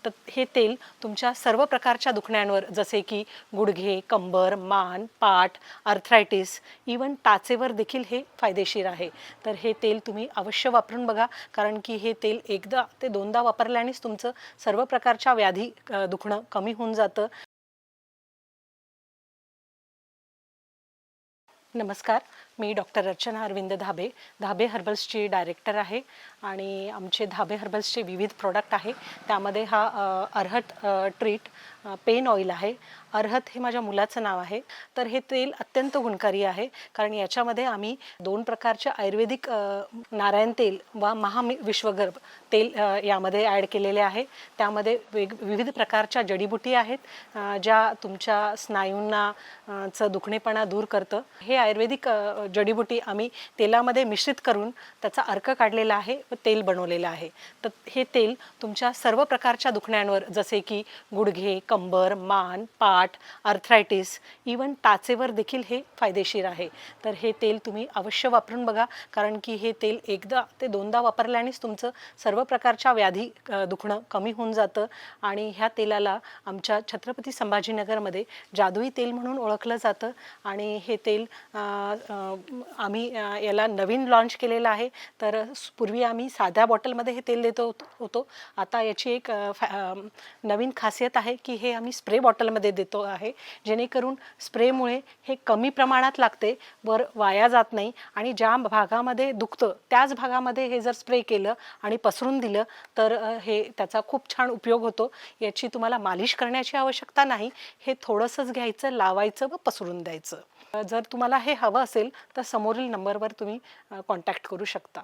तर हे तेल तुमच्या सर्व प्रकारच्या दुखण्यांवर जसे की गुडघे, कंबर, मान, पाठ, आर्थरायटिस, इवन टाचेवर देखील हे फायदेशीर आहे. तर हे तेल तुम्ही अवश्य वापरून बघा, कारण की हे तेल एकदा ते दोनदा वापरल्यानेच तुमचं सर्व प्रकारच्या व्याधी दुखणं कमी होऊन जातं. नमस्कार, मी डॉक्टर रचना अरविंद धाबे, धाबे हर्बल्सची डायरेक्टर आहे आणि आमचे धाबे हर्बल्सचे विविध प्रोडक्ट आहे. त्यामध्ये हा अर्हत ट्रीट पेन ऑइल आहे. अर्हत हे माझ्या मुलाचं नाव आहे. तर हे तेल अत्यंत गुणकारी आहे, कारण याच्यामध्ये आम्ही 2 प्रकारचे आयुर्वेदिक नारायण तेल व विश्वगर्भ तेल यामध्ये ॲड केलेले आहे. त्यामध्ये विविध प्रकारच्या जडीबुटी आहेत, ज्या तुमच्या स्नायूंना चं दुखणेपणा दूर करतं. हे आयुर्वेदिक जडीबुटी आम्ही तेलामध्ये मिश्रित करून त्याचा अर्क काढलेला आहे व तेल बनवलेलं आहे. तर हे तेल तुमच्या सर्व प्रकारच्या दुखण्यांवर जसे की गुडघे, कंबर, मान, पाठ, आर्थरायटिस, इवन टाचेवर देखील हे फायदेशीर आहे. तर हे तेल तुम्ही अवश्य वापरून बघा, कारण की हे तेल एकदा ते दोनदा वापरल्यानेच तुमचं सर्व प्रकारच्या व्याधी दुखणं कमी होऊन जातं. आणि ह्या तेलाला आमच्या छत्रपती संभाजीनगरमध्ये जादुई तेल म्हणून ओळखलं जातं. आणि हे तेल आम्ही याला नवीन लॉन्च केलेलं आहे. तर पूर्वी आम्ही साध्या बॉटलमध्ये हे तेल देतो होतो. आता याची एक नवीन खासियत आहे की हे आम्ही स्प्रे बॉटलमध्ये देतो आहे, जेणेकरून स्प्रेमुळे हे कमी प्रमाणात लागते, वर वाया जात नाही. आणि ज्या भागामध्ये दुखतं त्याच भागामध्ये हे जर स्प्रे केलं आणि पसरून दिलं तर हे त्याचा खूप छान उपयोग होतो. याची तुम्हाला मालिश करण्याची आवश्यकता नाही. हे थोडंसंच घ्यायचं, लावायचं व पसरून द्यायचं. जर तुम्हाला हे हवं असेल तर समोरील नंबरवर तुम्ही कॉन्टॅक्ट करू शकता.